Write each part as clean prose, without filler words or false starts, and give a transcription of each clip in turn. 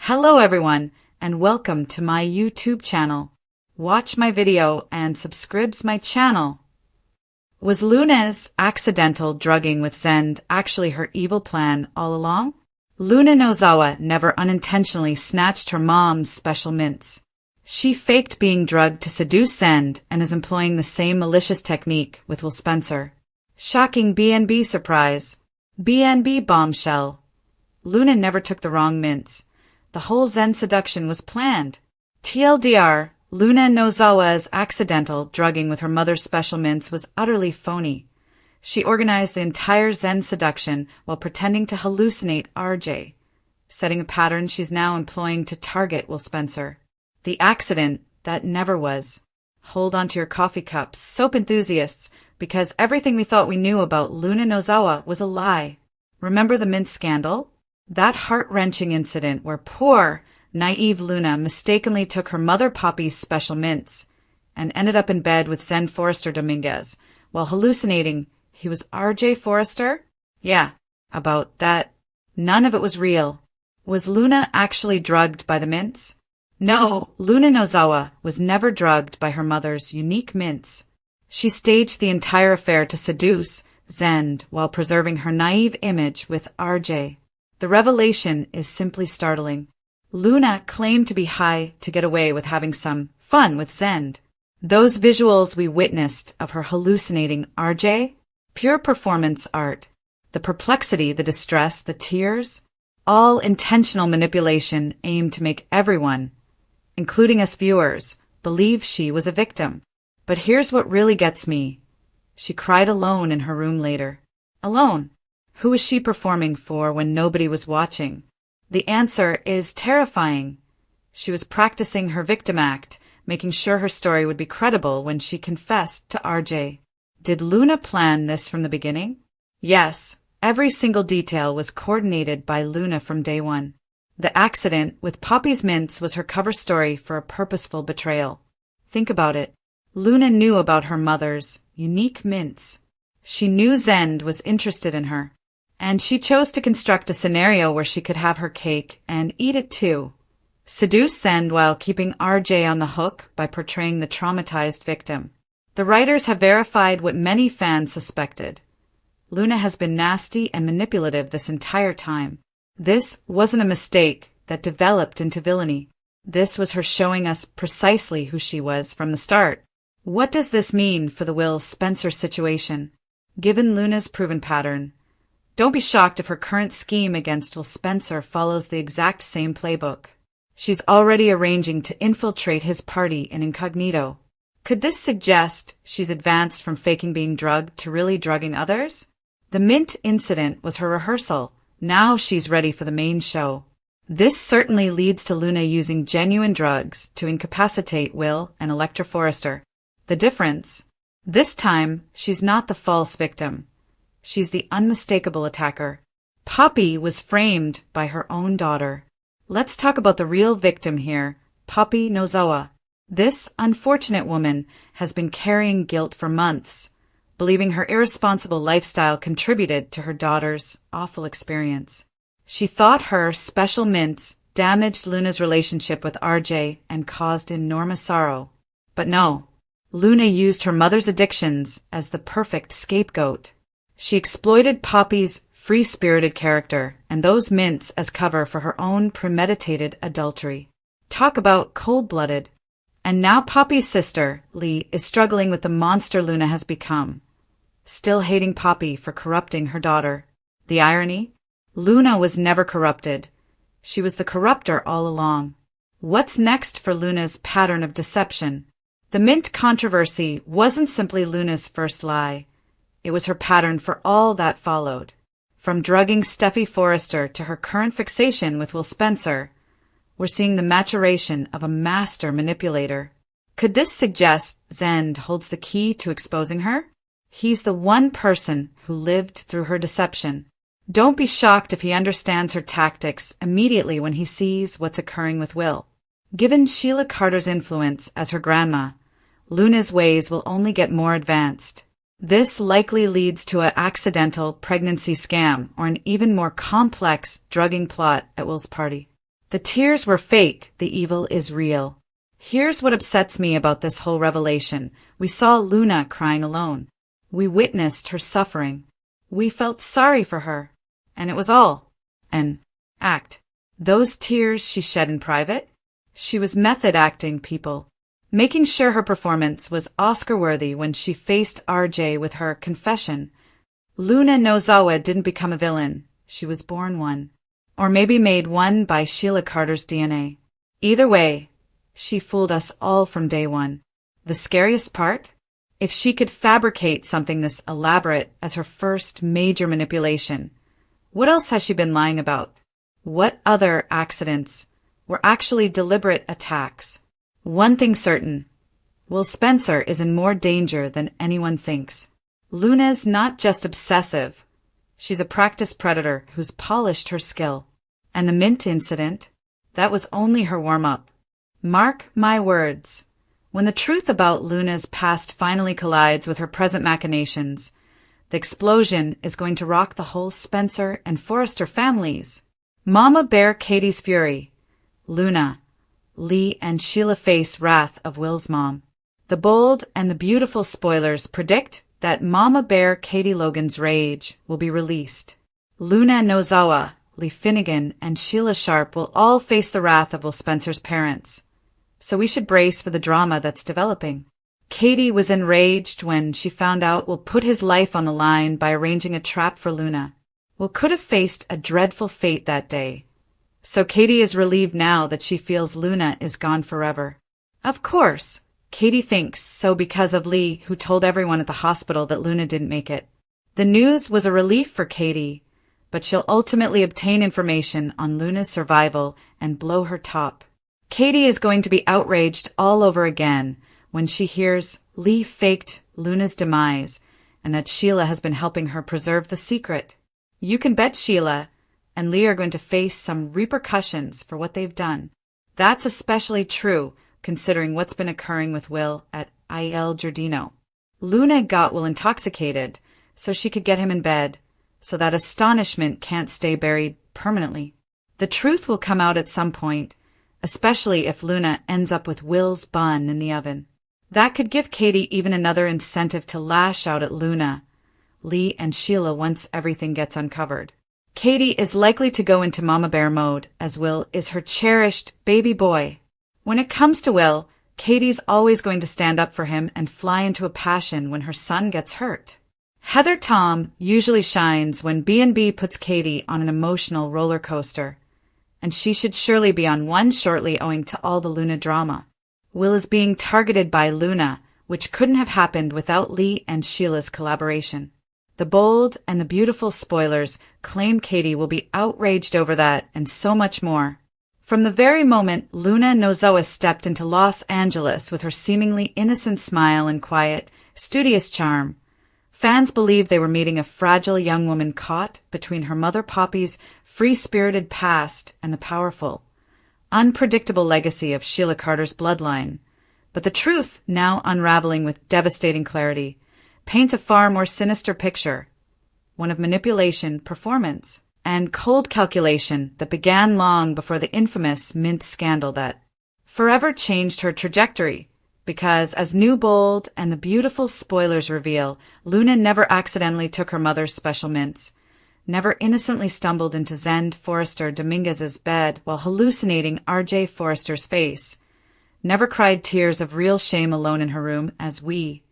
Hello everyone, and welcome to my YouTube channel. Watch my video and subscribe my channel. Was Luna's accidental drugging with Zende actually her evil plan all along? Luna Nozawa never unintentionally snatched her mom's special mints. She faked being drugged to seduce Zende and is employing the same malicious technique with Will Spencer. Shocking BNB surprise. BNB bombshell. Luna never took the wrong mints. The whole Zende seduction was planned. TLDR, Luna Nozawa's accidental drugging with her mother's special mints was utterly phony. She organized the entire Zende seduction while pretending to hallucinate RJ, setting a pattern she's now employing to target Will Spencer. The accident that never was. Hold on to your coffee cups, soap enthusiasts, because everything we thought we knew about Luna Nozawa was a lie. Remember the mint scandal? That heart-wrenching incident where poor, naive Luna mistakenly took her mother Poppy's special mints and ended up in bed with Zende Forrester Dominguez while hallucinating he was RJ Forrester? Yeah, about that. None of it was real. Was Luna actually drugged by the mints? No, Luna Nozawa was never drugged by her mother's unique mints. She staged the entire affair to seduce Zende while preserving her naive image with RJ. The revelation is simply startling. Luna claimed to be high to get away with having some fun with Zende. Those visuals we witnessed of her hallucinating RJ? Pure performance art. The perplexity, the distress, the tears? All intentional manipulation aimed to make everyone, including us viewers, believe she was a victim. But here's what really gets me. She cried alone in her room later. Alone. Who was she performing for when nobody was watching? The answer is terrifying. She was practicing her victim act, making sure her story would be credible when she confessed to RJ. Did Luna plan this from the beginning? Yes, every single detail was coordinated by Luna from day one. The accident with Poppy's mints was her cover story for a purposeful betrayal. Think about it. Luna knew about her mother's unique mints. She knew Zende was interested in her. And she chose to construct a scenario where she could have her cake and eat it too. Seduce Zende while keeping RJ on the hook by portraying the traumatized victim. The writers have verified what many fans suspected. Luna has been nasty and manipulative this entire time. This wasn't a mistake that developed into villainy. This was her showing us precisely who she was from the start. What does this mean for the Will Spencer situation? Given Luna's proven pattern, don't be shocked if her current scheme against Will Spencer follows the exact same playbook. She's already arranging to infiltrate his party in incognito. Could this suggest she's advanced from faking being drugged to really drugging others? The mint incident was her rehearsal. Now she's ready for the main show. This certainly leads to Luna using genuine drugs to incapacitate Will and Electra Forrester. The difference? This time, she's not the false victim. She's the unmistakable attacker. Poppy was framed by her own daughter. Let's talk about the real victim here, Poppy Nozawa. This unfortunate woman has been carrying guilt for months, believing her irresponsible lifestyle contributed to her daughter's awful experience. She thought her special mints damaged Luna's relationship with RJ and caused enormous sorrow. But no, Luna used her mother's addictions as the perfect scapegoat. She exploited Poppy's free-spirited character and those mints as cover for her own premeditated adultery. Talk about cold-blooded. And now Poppy's sister, Lee, is struggling with the monster Luna has become, still hating Poppy for corrupting her daughter. The irony? Luna was never corrupted. She was the corruptor all along. What's next for Luna's pattern of deception? The mint controversy wasn't simply Luna's first lie. It was her pattern for all that followed. From drugging Steffi Forrester to her current fixation with Will Spencer, we're seeing the maturation of a master manipulator. Could this suggest Zende holds the key to exposing her? He's the one person who lived through her deception. Don't be shocked if he understands her tactics immediately when he sees what's occurring with Will. Given Sheila Carter's influence as her grandma, Luna's ways will only get more advanced. This likely leads to an accidental pregnancy scam or an even more complex drugging plot at Will's party. The tears were fake, the evil is real. Here's what upsets me about this whole revelation. We saw Luna crying alone. We witnessed her suffering. We felt sorry for her. And it was all an act. Those tears she shed in private? She was method acting, people. Making sure her performance was Oscar-worthy when she faced RJ with her confession. Luna Nozawa didn't become a villain. She was born one. Or maybe made one by Sheila Carter's DNA. Either way, she fooled us all from day one. The scariest part? If she could fabricate something this elaborate as her first major manipulation, what else has she been lying about? What other accidents were actually deliberate attacks? One thing certain, Will Spencer is in more danger than anyone thinks. Luna's not just obsessive. She's a practiced predator who's polished her skill. And the Mint incident, that was only her warm-up. Mark my words. When the truth about Luna's past finally collides with her present machinations, the explosion is going to rock the whole Spencer and Forrester families. Mama Bear Katie's fury. Luna, Lee, and Sheila face wrath of Will's mom. The bold and the beautiful spoilers predict that Mama Bear Katie Logan's rage will be released. Luna Nozawa, Lee Finnegan, and Sheila Sharp will all face the wrath of Will Spencer's parents. So we should brace for the drama that's developing. Katie was enraged when she found out Will put his life on the line by arranging a trap for Luna. Will could have faced a dreadful fate that day. So Katie is relieved now that she feels Luna is gone forever. Of course, Katie thinks so because of Lee, who told everyone at the hospital that Luna didn't make it. The news was a relief for Katie, but she'll ultimately obtain information on Luna's survival and blow her top. Katie is going to be outraged all over again when she hears Lee faked Luna's demise and that Sheila has been helping her preserve the secret. You can bet Sheila and Lee are going to face some repercussions for what they've done. That's especially true considering what's been occurring with Will at Il Giardino. Luna got Will intoxicated so she could get him in bed, so that astonishment can't stay buried permanently. The truth will come out at some point, especially if Luna ends up with Will's bun in the oven. That could give Katie even another incentive to lash out at Luna, Lee, and Sheila once everything gets uncovered. Katie is likely to go into Mama Bear mode, as Will is her cherished baby boy. When it comes to Will, Katie's always going to stand up for him and fly into a passion when her son gets hurt. Heather Tom usually shines when B&B puts Katie on an emotional roller coaster, and she should surely be on one shortly owing to all the Luna drama. Will is being targeted by Luna, which couldn't have happened without Lee and Sheila's collaboration. The bold and the beautiful spoilers claim Katie will be outraged over that and so much more. From the very moment Luna Nozawa stepped into Los Angeles with her seemingly innocent smile and quiet, studious charm, fans believed they were meeting a fragile young woman caught between her mother Poppy's free-spirited past and the powerful, unpredictable legacy of Sheila Carter's bloodline. But the truth, now unraveling with devastating clarity, paints a far more sinister picture, one of manipulation, performance, and cold calculation that began long before the infamous Mint scandal that forever changed her trajectory. Because, as new bold and the beautiful spoilers reveal, Luna never accidentally took her mother's special mints, never innocently stumbled into Zende Forrester Dominguez's bed while hallucinating R.J. Forrester's face, never cried tears of real shame alone in her room as we,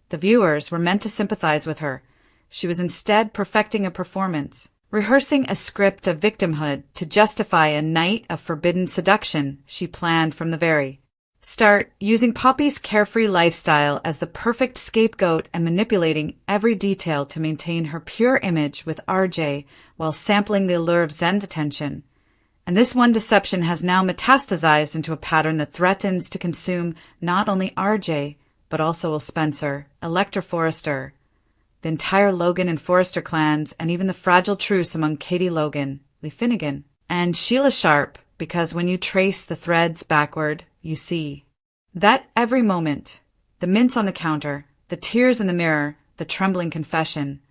the viewers, were meant to sympathize with her. She was instead perfecting a performance, rehearsing a script of victimhood to justify a night of forbidden seduction she planned from the very start, using Poppy's carefree lifestyle as the perfect scapegoat and manipulating every detail to maintain her pure image with RJ while sampling the allure of Zen's attention. And this one deception has now metastasized into a pattern that threatens to consume not only RJ, but also Will Spencer, Electra Forrester, the entire Logan and Forrester clans, and even the fragile truce among Katie Logan, Lee Finnegan, and Sheila Sharp, because when you trace the threads backward, you see that every moment, the mints on the counter, the tears in the mirror, the trembling confession,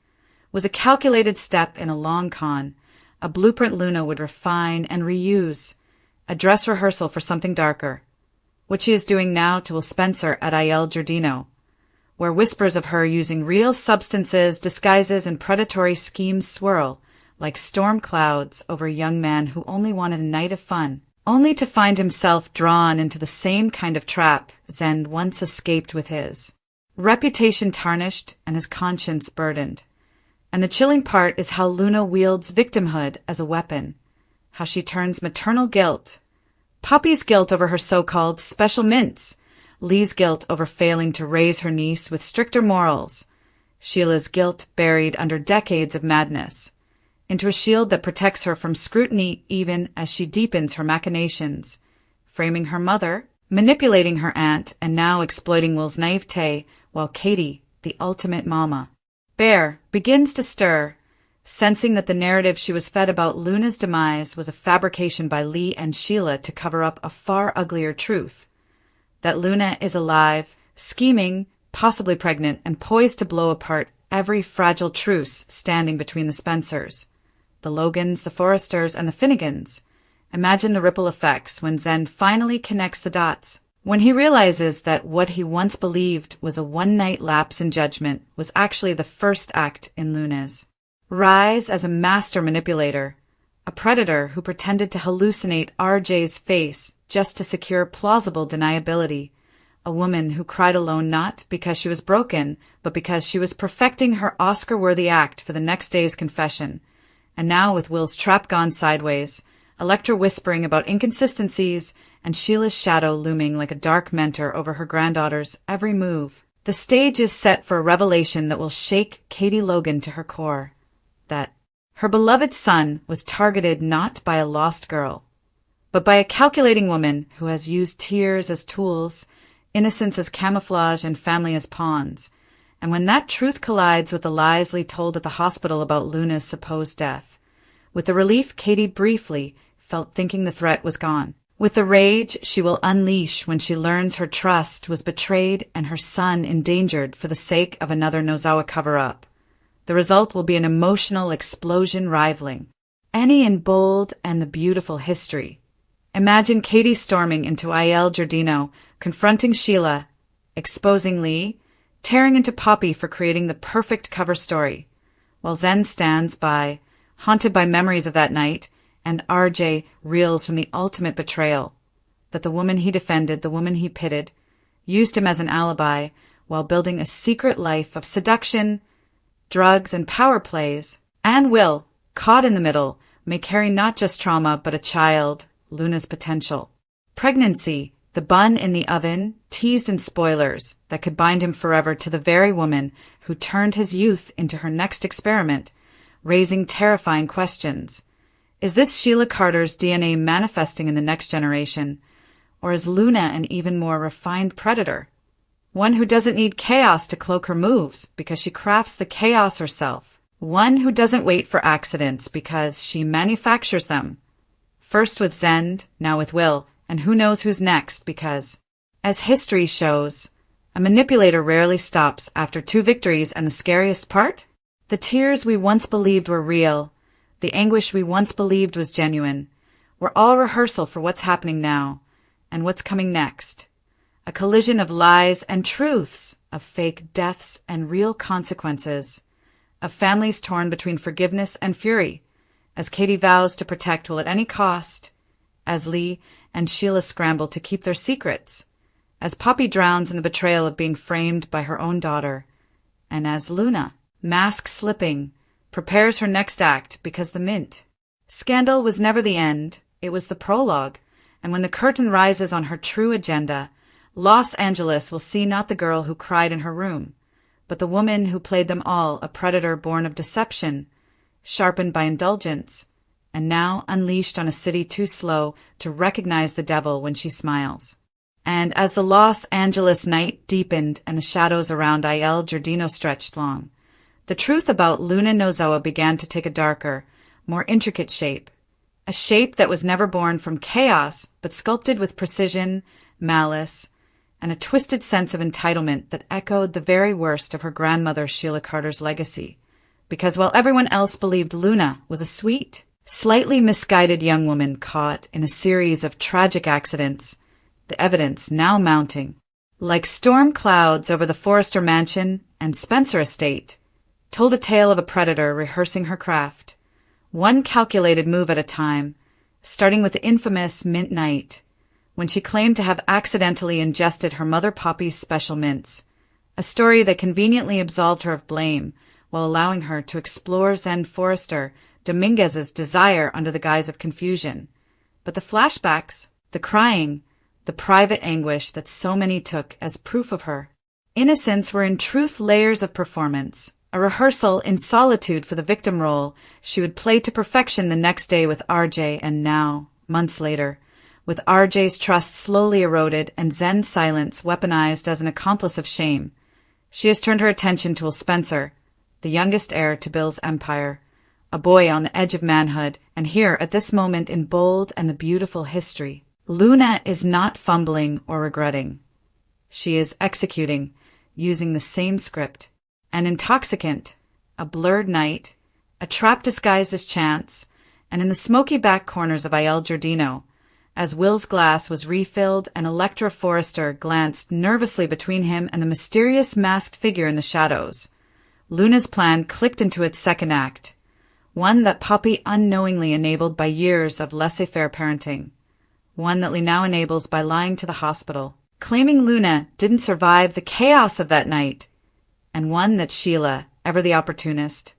was a calculated step in a long con, a blueprint Luna would refine and reuse, a dress rehearsal for something darker. What she is doing now to Will Spencer at Il Giardino, where whispers of her using real substances, disguises, and predatory schemes swirl like storm clouds over a young man who only wanted a night of fun, only to find himself drawn into the same kind of trap Zende once escaped with his reputation tarnished and his conscience burdened. And the chilling part is how Luna wields victimhood as a weapon, how she turns maternal guilt, Poppy's guilt over her so-called special mints, Lee's guilt over failing to raise her niece with stricter morals, Sheila's guilt buried under decades of madness, into a shield that protects her from scrutiny even as she deepens her machinations, framing her mother, manipulating her aunt, and now exploiting Will's naivete, while Katie, the ultimate mama bear, begins to stir, sensing that the narrative she was fed about Luna's demise was a fabrication by Lee and Sheila to cover up a far uglier truth. That Luna is alive, scheming, possibly pregnant, and poised to blow apart every fragile truce standing between the Spencers, the Logans, the Forresters, and the Finnegans. Imagine the ripple effects when Zende finally connects the dots. When he realizes that what he once believed was a one-night lapse in judgment was actually the first act in Luna's rise as a master manipulator, a predator who pretended to hallucinate RJ's face just to secure plausible deniability, a woman who cried alone not because she was broken, but because she was perfecting her Oscar-worthy act for the next day's confession. And now, with Will's trap gone sideways, Electra whispering about inconsistencies, and Sheila's shadow looming like a dark mentor over her granddaughter's every move, the stage is set for a revelation that will shake Katie Logan to her core. That her beloved son was targeted not by a lost girl, but by a calculating woman who has used tears as tools, innocence as camouflage, and family as pawns. And when that truth collides with the lies Lee told at the hospital about Luna's supposed death, with the relief Katie briefly felt thinking the threat was gone, with the rage she will unleash when she learns her trust was betrayed and her son endangered for the sake of another Nozawa cover-up, the result will be an emotional explosion rivaling any in bold and the beautiful history. Imagine Katie storming into Il Giardino, confronting Sheila, exposing Lee, tearing into Poppy for creating the perfect cover story, while Zende stands by, haunted by memories of that night, and RJ reels from the ultimate betrayal, that the woman he defended, the woman he pitted, used him as an alibi while building a secret life of seduction, drugs, and power plays, and Will, caught in the middle, may carry not just trauma but a child, Luna's potential. Pregnancy, the bun in the oven, teased in spoilers that could bind him forever to the very woman who turned his youth into her next experiment, raising terrifying questions. Is this Sheila Carter's DNA manifesting in the next generation, or is Luna an even more refined predator? One who doesn't need chaos to cloak her moves because she crafts the chaos herself. One who doesn't wait for accidents because she manufactures them. First with Zende, now with Will, and who knows who's next because, as history shows, a manipulator rarely stops after 2 victories, and the scariest part? The tears we once believed were real, the anguish we once believed was genuine, were all rehearsal for what's happening now, and what's coming next. A collision of lies and truths, of fake deaths and real consequences, of families torn between forgiveness and fury, as Katie vows to protect Will at any cost, as Lee and Sheila scramble to keep their secrets, as Poppy drowns in the betrayal of being framed by her own daughter, and as Luna, mask slipping, prepares her next act because the mint. Scandal was never the end, it was the prologue, and when the curtain rises on her true agenda, Los Angeles will see not the girl who cried in her room, but the woman who played them all a predator born of deception, sharpened by indulgence, and now unleashed on a city too slow to recognize the devil when she smiles. And as the Los Angeles night deepened and the shadows around Il Giardino stretched long, the truth about Luna Nozawa began to take a darker, more intricate shape, a shape that was never born from chaos but sculpted with precision, malice, and a twisted sense of entitlement that echoed the very worst of her grandmother Sheila Carter's legacy. Because while everyone else believed Luna was a sweet, Slightly misguided young woman caught in a series of tragic accidents, the evidence now mounting. Like storm clouds over the Forrester mansion and Spencer estate, told a tale of a predator rehearsing her craft, one calculated move at a time, starting with the infamous mint night, when she claimed to have accidentally ingested her mother Poppy's special mints, a story that conveniently absolved her of blame while allowing her to explore Zen Forrester Dominguez's desire under the guise of confusion. But the flashbacks, the crying, the private anguish that so many took as proof of her innocence were in truth layers of performance, a rehearsal in solitude for the victim role she would play to perfection the next day with RJ, and now, months later, with RJ's trust slowly eroded and Zen's silence weaponized as an accomplice of shame, she has turned her attention to Will Spencer, the youngest heir to Bill's empire, a boy on the edge of manhood, and here at this moment in bold and the beautiful history, Luna is not fumbling or regretting. She is executing, using the same script. An intoxicant, a blurred night, a trap disguised as chance, and in the smoky back corners of Il Giardino, as Will's glass was refilled and Electra Forrester glanced nervously between him and the mysterious masked figure in the shadows, Luna's plan clicked into its second act, one that Poppy unknowingly enabled by years of laissez-faire parenting, one that Lee now enables by lying to the hospital, claiming Luna didn't survive the chaos of that night, and one that Sheila, ever the opportunist,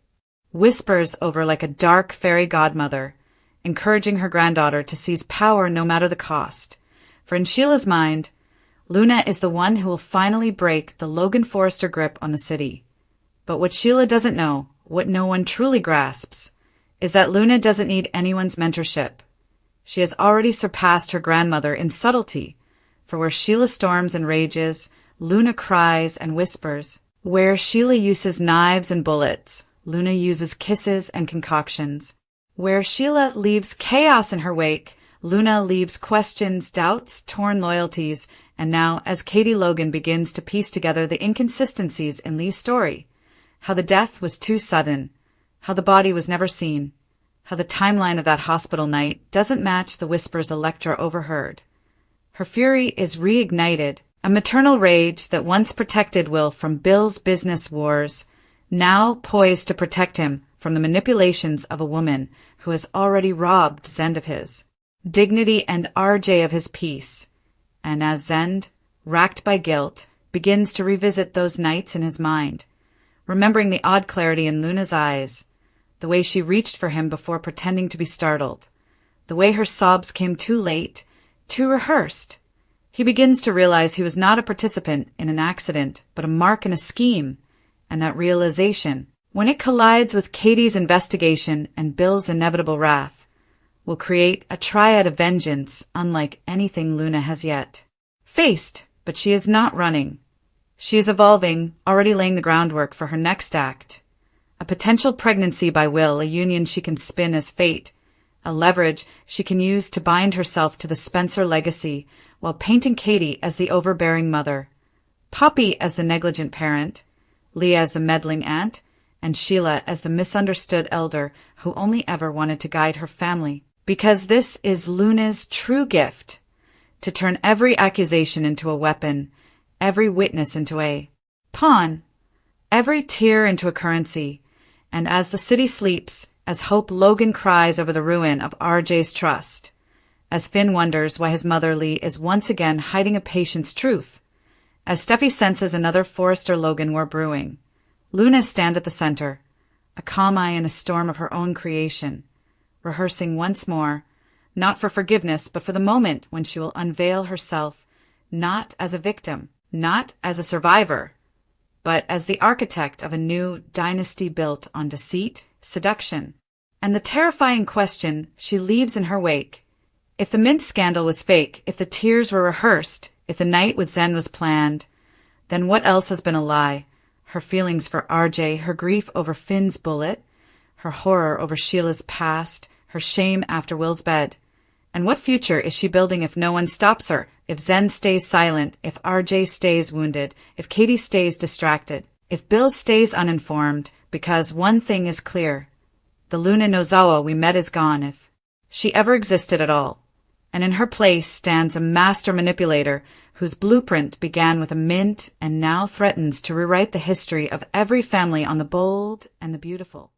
whispers over like a dark fairy godmother, encouraging her granddaughter to seize power no matter the cost. For in Sheila's mind, Luna is the one who will finally break the Logan Forrester grip on the city. But what Sheila doesn't know, what no one truly grasps, is that Luna doesn't need anyone's mentorship. She has already surpassed her grandmother in subtlety, for where Sheila storms and rages, Luna cries and whispers. Where Sheila uses knives and bullets, Luna uses kisses and concoctions. Where Sheila leaves chaos in her wake, Luna leaves questions, doubts, torn loyalties, and now, as Katie Logan begins to piece together the inconsistencies in Lee's story, how the death was too sudden, how the body was never seen, how the timeline of that hospital night doesn't match the whispers Electra overheard. Her fury is reignited, a maternal rage that once protected Will from Bill's business wars, now poised to protect him from the manipulations of a woman who has already robbed Zende of his dignity and RJ of his peace. And as Zende, racked by guilt, begins to revisit those nights in his mind, remembering the odd clarity in Luna's eyes, the way she reached for him before pretending to be startled, the way her sobs came too late, too rehearsed, he begins to realize he was not a participant in an accident, but a mark in a scheme, and that realization, when it collides with Katie's investigation and Bill's inevitable wrath, will create a triad of vengeance unlike anything Luna has yet faced. But she is not running. She is evolving, already laying the groundwork for her next act. A potential pregnancy by Will, a union she can spin as fate, a leverage she can use to bind herself to the Spencer legacy while painting Katie as the overbearing mother, Poppy as the negligent parent, Lee as the meddling aunt, and Sheila as the misunderstood elder who only ever wanted to guide her family. Because this is Luna's true gift, to turn every accusation into a weapon, every witness into a pawn, every tear into a currency, and as the city sleeps, as Hope Logan cries over the ruin of RJ's trust, as Finn wonders why his mother Lee is once again hiding a patient's truth, as Steffi senses another Forrester Logan war brewing, Luna stands at the center, a calm eye in a storm of her own creation, rehearsing once more, not for forgiveness, but for the moment when she will unveil herself, not as a victim, not as a survivor, but as the architect of a new dynasty built on deceit, seduction, and the terrifying question she leaves in her wake. If the mint scandal was fake, if the tears were rehearsed, if the night with Zen was planned, then what else has been a lie? Her feelings for RJ, her grief over Finn's bullet, her horror over Sheila's past, her shame after Will's bed. And what future is she building if no one stops her, if Zen stays silent, if RJ stays wounded, if Katie stays distracted, if Bill stays uninformed? Because one thing is clear. The Luna Nozawa we met is gone, if she ever existed at all, and in her place stands a master manipulator whose blueprint began with a mint and now threatens to rewrite the history of every family on the bold and the beautiful.